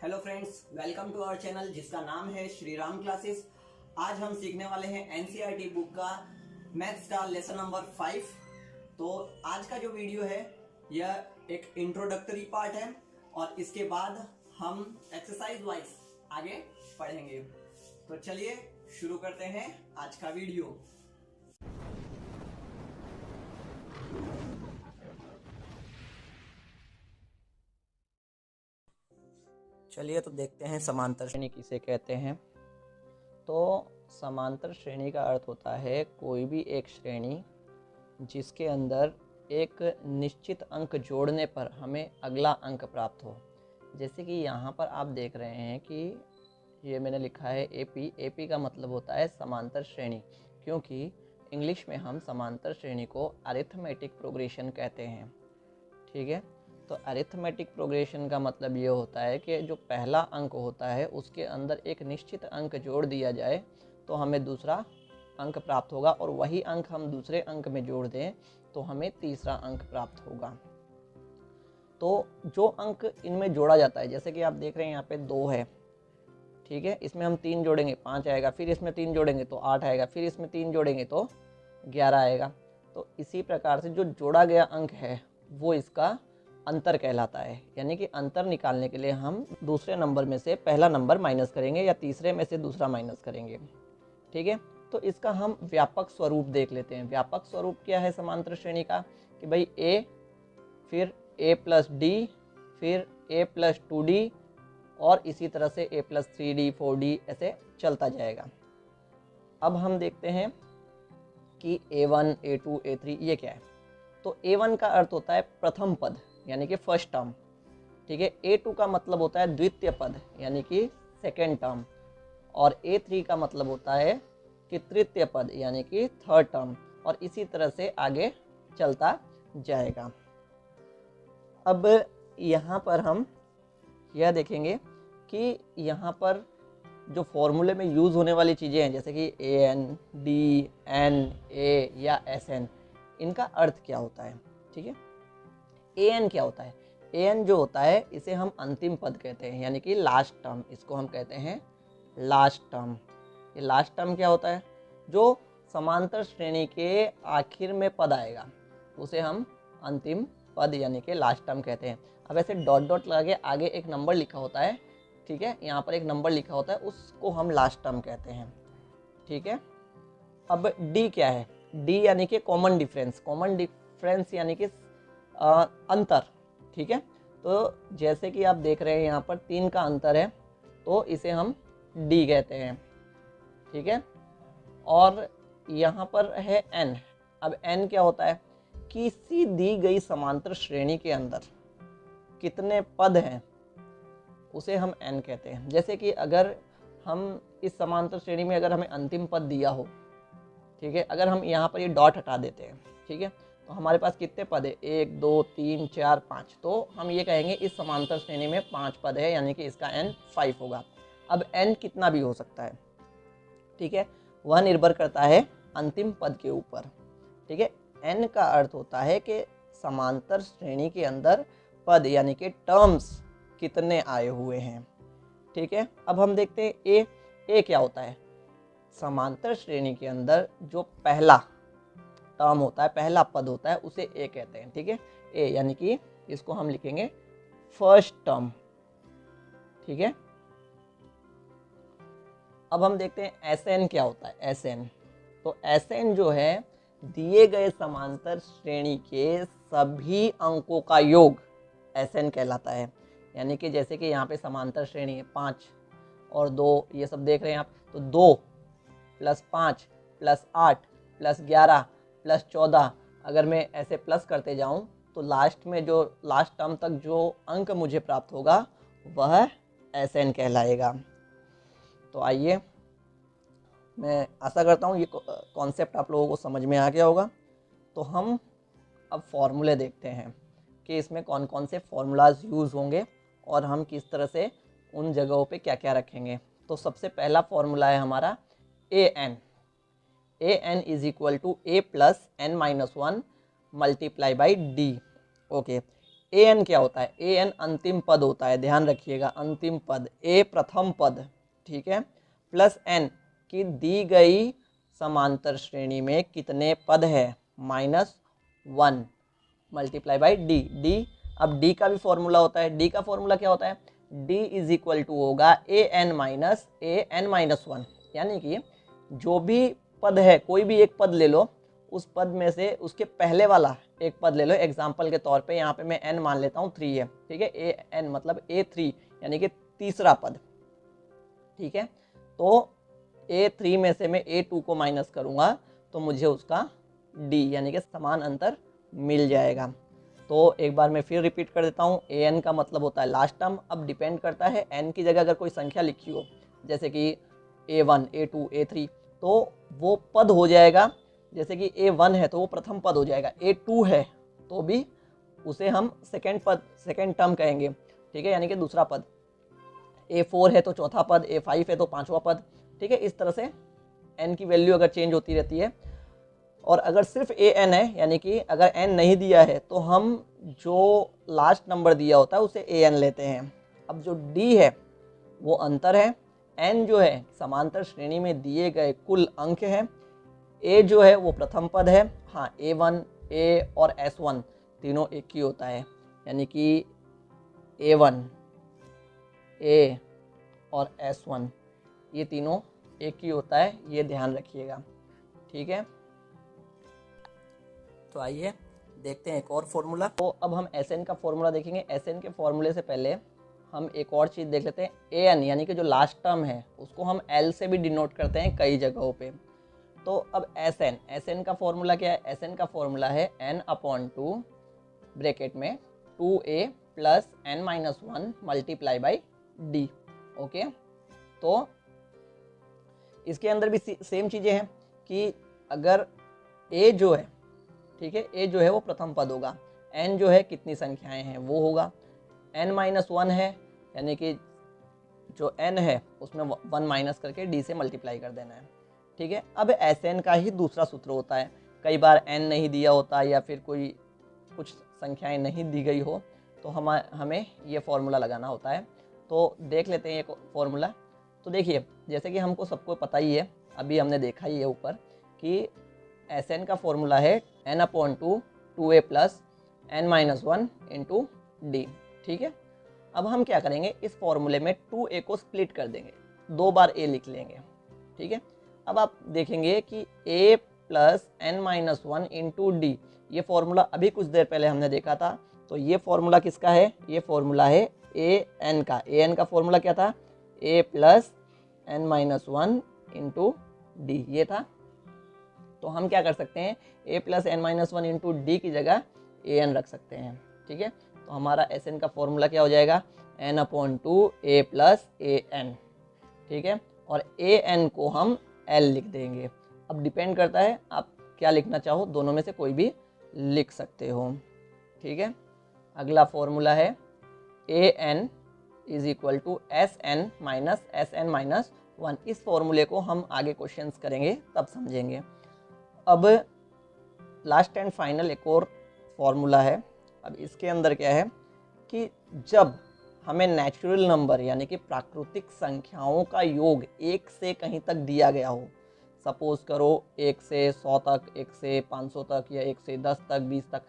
Hello friends, welcome to our channel जिसका नाम है श्री राम क्लासेस। आज हम सीखने वाले हैं एनसीईआरटी बुक का मैथ्स का लेसन नंबर 5। तो आज का जो वीडियो है यह एक इंट्रोडक्टरी पार्ट है और इसके बाद हम एक्सरसाइज वाइज आगे पढ़ेंगे। तो चलिए शुरू करते हैं आज का वीडियो। चलिए तो देखते हैं समांतर श्रेणी किसे कहते हैं। तो समांतर श्रेणी का अर्थ होता है कोई भी एक श्रेणी जिसके अंदर एक निश्चित अंक जोड़ने पर हमें अगला अंक प्राप्त हो। जैसे कि यहाँ पर आप देख रहे हैं कि ये मैंने लिखा है एपी। एपी का मतलब होता है समांतर श्रेणी, क्योंकि इंग्लिश में हम समांतर श्रेणी को अरिथमेटिक प्रोग्रेशन कहते हैं। ठीक है, तो अरिथमेटिक प्रोग्रेशन का मतलब ये होता है कि जो पहला अंक होता है उसके अंदर एक निश्चित अंक जोड़ दिया जाए तो हमें दूसरा अंक प्राप्त होगा, और वही अंक हम दूसरे अंक में जोड़ दें तो हमें तीसरा अंक प्राप्त होगा। तो जो अंक इनमें जोड़ा जाता है, जैसे कि आप देख रहे हैं यहाँ पे 2 है, ठीक है, इसमें हम 3 जोड़ेंगे 5 आएगा, फिर इसमें 3 जोड़ेंगे तो 8 आएगा, फिर इसमें 3 जोड़ेंगे तो 11 आएगा। तो इसी प्रकार से जो जोड़ा गया अंक है वो इसका अंतर कहलाता है। यानी कि अंतर निकालने के लिए हम दूसरे नंबर में से पहला नंबर माइनस करेंगे या तीसरे में से दूसरा माइनस करेंगे। ठीक है, तो इसका हम व्यापक स्वरूप देख लेते हैं। व्यापक स्वरूप क्या है समांतर श्रेणी का, कि भाई a, फिर a प्लस डी, फिर a प्लस 2d, और इसी तरह से a प्लस 3d 4d ऐसे चलता जाएगा। अब हम देखते हैं कि a1 a2 a3 ये क्या है। तो a1 का अर्थ होता है प्रथम पद यानी कि फर्स्ट टर्म। ठीक है, a2 का मतलब होता है द्वितीय पद यानी कि सेकेंड टर्म, और a3 का मतलब होता है कि तृतीय पद यानी कि थर्ड टर्म, और इसी तरह से आगे चलता जाएगा। अब यहाँ पर हम यह देखेंगे कि यहाँ पर जो फॉर्मूले में यूज़ होने वाली चीज़ें हैं, जैसे कि an, d, n, a या sn, इनका अर्थ क्या होता है। ठीक है, an क्या होता है। an जो होता है इसे हम अंतिम पद कहते हैं यानी कि लास्ट टर्म, इसको हम कहते हैं लास्ट टर्म। ये लास्ट टर्म क्या होता है, जो समांतर श्रेणी के आखिर में पद आएगा उसे हम अंतिम पद यानी कि लास्ट टर्म कहते हैं। अब ऐसे डॉट डॉट लगा के आगे एक नंबर लिखा होता है, ठीक है, यहाँ पर एक नंबर लिखा होता है, उसको हम लास्ट टर्म कहते हैं। ठीक है, अब d क्या है। d यानी कि कॉमन डिफरेंस। कॉमन डिफरेंस यानी कि अंतर। ठीक है, तो जैसे कि आप देख रहे हैं यहाँ पर 3 का अंतर है तो इसे हम d कहते हैं। ठीक है, और यहाँ पर है n। अब n क्या होता है, किसी दी गई समांतर श्रेणी के अंदर कितने पद हैं उसे हम n कहते हैं। जैसे कि अगर हम इस समांतर श्रेणी में अगर हमें अंतिम पद दिया हो, ठीक है, अगर हम यहाँ पर ये डॉट हटा देते हैं, ठीक है, तो हमारे पास कितने पद है, 1 2 3 4 5, तो हम ये कहेंगे इस समांतर श्रेणी में 5 पद है यानी कि इसका n 5 होगा। अब n कितना भी हो सकता है, ठीक है, वह निर्भर करता है अंतिम पद के ऊपर। ठीक है, n का अर्थ होता है कि समांतर श्रेणी के अंदर पद यानी कि टर्म्स कितने आए हुए हैं। ठीक है, अब हम देखते हैं a क्या होता है। समांतर श्रेणी के अंदर जो पहला टर्म होता है, पहला पद होता है, उसे a कहते हैं। ठीक है, a यानी कि इसको हम लिखेंगे फर्स्ट टर्म। ठीक है, अब हम देखते हैं Sn क्या होता है। Sn, तो Sn जो है दिए गए समांतर श्रेणी के सभी अंकों का योग Sn कहलाता है। यानी कि जैसे कि यहाँ पे समांतर श्रेणी है 5 और 2, ये सब देख रहे हैं आप, तो 2 प्लस 5 प्लस 8 प्लस 11 प्लस 14, अगर मैं ऐसे प्लस करते जाऊं तो लास्ट में जो लास्ट टर्म तक जो अंक मुझे प्राप्त होगा वह Sn कहलाएगा। तो आइए, मैं आशा करता हूँ ये कॉन्सेप्ट आप लोगों को समझ में आ गया होगा। तो हम अब फॉर्मूले देखते हैं कि इसमें कौन कौन से फॉर्मूलाज यूज़ होंगे और हम किस तरह से उन जगहों पे क्या क्या रखेंगे। तो सबसे पहला फॉर्मूला है हमारा an is equal to a plus n minus 1 multiply by d। Okay, A N क्या होता है, ए एन अंतिम पद होता है, ध्यान रखिएगा, अंतिम पद, ए प्रथम पद, ठीक है, प्लस एन की दी गई समांतर श्रेणी में कितने पद है, -1 मल्टीप्लाई बाई डी। डी, अब डी का भी फॉर्मूला होता है, डी का फॉर्मूला क्या होता है, डी इज इक्वल टू होगा ए एन माइनस 1, यानी कि जो भी पद है, कोई भी एक पद ले लो, उस पद में से उसके पहले वाला एक पद ले लो। एग्जाम्पल के तौर पे यहाँ पे मैं n मान लेता हूँ 3 है, ठीक है, ए एन मतलब A3 यानी कि तीसरा पद, ठीक है। तो A3 में से मैं A2 को माइनस करूँगा तो मुझे उसका D यानी कि समान अंतर मिल जाएगा। तो एक बार मैं फिर रिपीट कर देता हूँ, an का मतलब होता है लास्ट टर्म। अब डिपेंड करता है n की जगह अगर कोई संख्या लिखी हो, जैसे कि A1, A2, A3, तो वो पद हो जाएगा। जैसे कि A1 है तो वो प्रथम पद हो जाएगा, A2 है तो भी उसे हम सेकेंड पद, सेकेंड टर्म कहेंगे, ठीक है, यानी कि दूसरा पद। A4 है तो चौथा पद, A5 है तो पांचवा पद, ठीक है। इस तरह से n की वैल्यू अगर चेंज होती रहती है। और अगर सिर्फ an है, यानी कि अगर n नहीं दिया है, तो हम जो लास्ट नंबर दिया होता है उसे an लेते हैं। अब जो d है वो अंतर है, n जो है समांतर श्रेणी में दिए गए कुल अंक है, a जो है वो प्रथम पद है। हाँ, A1, A और S1 तीनों एक ही होता है, यानी कि A1, A और S1 ये तीनों एक ही होता है, ये ध्यान रखिएगा, ठीक है। तो आइए देखते हैं एक और फॉर्मूला। तो अब हम Sn का फॉर्मूला देखेंगे। Sn के फॉर्मूले से पहले हम एक और चीज़ देख लेते हैं। An यानी कि जो लास्ट टर्म है उसको हम L से भी डिनोट करते हैं कई जगहों पे। तो अब Sn का फॉर्मूला क्या है, Sn का फॉर्मूला है n/2 ब्रैकेट में 2a plus n-1 multiply by d। Okay, तो इसके अंदर भी सेम चीज़ें हैं कि अगर a जो है, ठीक है, a जो है वो प्रथम पद होगा, n जो है कितनी संख्याएं हैं वो होगा, n-1 है यानी कि जो n है उसमें 1 माइनस करके d से मल्टीप्लाई कर देना है, ठीक है। अब Sn का ही दूसरा सूत्र होता है, कई बार n नहीं दिया होता या फिर कोई कुछ संख्याएं नहीं दी गई हो तो हमें ये फॉर्मूला लगाना होता है। तो देख लेते हैं ये फॉर्मूला। तो देखिए, जैसे कि हमको सबको पता ही है, अभी हमने देखा ही है ऊपर कि Sn का फॉर्मूला है n/2 2a plus n-1 into D, ठीक है। अब हम क्या करेंगे, इस फॉर्मूले में 2a को स्प्लिट कर देंगे, 2 बार a लिख लेंगे, ठीक है। अब आप देखेंगे कि a plus n-1 into D, ये फॉर्मूला अभी कुछ देर पहले हमने देखा था। तो ये फॉर्मूला किसका है, ये फॉर्मूला है an का। an का फॉर्मूला क्या था, a plus n-1 into D, ये था। तो हम क्या कर सकते हैं, a plus n-1 into D की जगह an रख सकते हैं, ठीक है। तो हमारा Sn का फॉर्मूला क्या हो जाएगा, n/2 a प्लस an, ठीक है। और an को हम l लिख देंगे। अब डिपेंड करता है आप क्या लिखना चाहो, दोनों में से कोई भी लिख सकते हो, ठीक है। अगला फॉर्मूला है an is equal to Sn minus Sn-1। इस फॉर्मूले को हम आगे क्वेश्चंस करेंगे तब समझेंगे। अब लास्ट एंड फाइनल एक और फॉर्मूला है। अब इसके अंदर क्या है कि जब हमें नेचुरल नंबर यानी कि प्राकृतिक संख्याओं का योग 1 से कहीं तक दिया गया हो, सपोज करो 1 से 100 तक, 1 से 500 तक या 1 से 10 तक, 20 तक,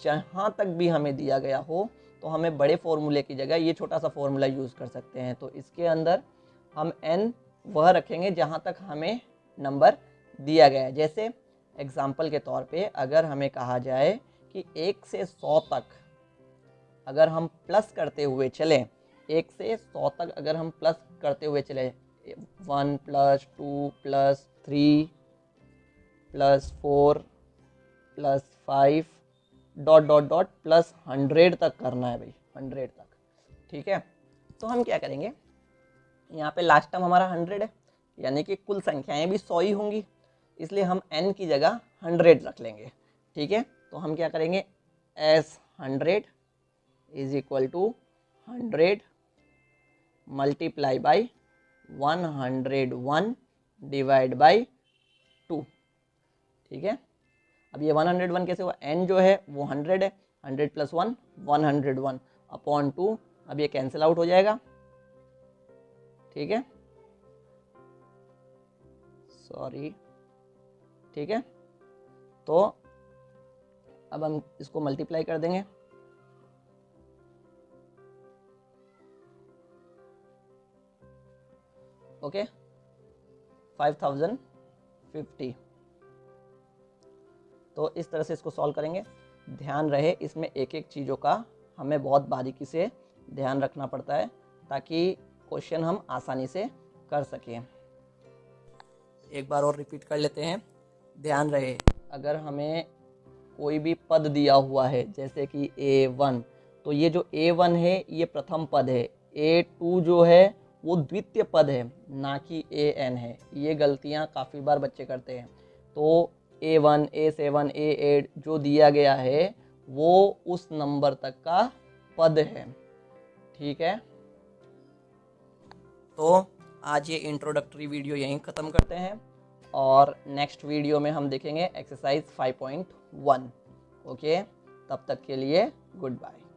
जहाँ तक भी हमें दिया गया हो, तो हमें बड़े फॉर्मूले की जगह ये छोटा सा फॉर्मूला यूज़ कर सकते हैं। तो इसके अंदर हम n वह रखेंगे जहाँ तक हमें नंबर दिया गया है। जैसे एग्जाम्पल के तौर पे अगर हमें कहा जाए कि 1 से 100 तक अगर हम प्लस करते हुए चलें, 1 से 100 तक अगर हम प्लस करते हुए चले, 1 plus 2 plus 3 plus 4 plus 5 dot dot dot plus 100 तक करना है भाई, 100 तक, ठीक है। तो हम क्या करेंगे, यहाँ पे लास्ट टर्म हमारा 100 है, यानी कि कुल संख्याएं भी 100 ही होंगी, इसलिए हम n की जगह 100 रख लेंगे, ठीक है। तो हम क्या करेंगे, S100 is equal to 100 multiply by 101 divide by 2, ठीक है। अब ये 101 कैसे हुआ, n जो है वो 100 है, 100 प्लस 1 101 अपॉन 2, अब ये कैंसिल आउट हो जाएगा, ठीक है, सॉरी, ठीक है। तो अब हम इसको मल्टीप्लाई कर देंगे, ओके, 5050। तो इस तरह से इसको सॉल्व करेंगे। ध्यान रहे इसमें एक एक चीज़ों का हमें बहुत बारीकी से ध्यान रखना पड़ता है ताकि क्वेश्चन हम आसानी से कर सकें। एक बार और रिपीट कर लेते हैं। ध्यान रहे अगर हमें कोई भी पद दिया हुआ है जैसे कि A1, तो ये जो A1 है ये प्रथम पद है, A2 जो है वो द्वितीय पद है, ना कि AN है। ये गलतियां काफ़ी बार बच्चे करते हैं। तो A1, A7, A8 जो दिया गया है वो उस नंबर तक का पद है, ठीक है। तो आज ये इंट्रोडक्टरी वीडियो यहीं ख़त्म करते हैं और नेक्स्ट वीडियो में हम देखेंगे एक्सरसाइज 5.1। ओके, तब तक के लिए गुड बाय।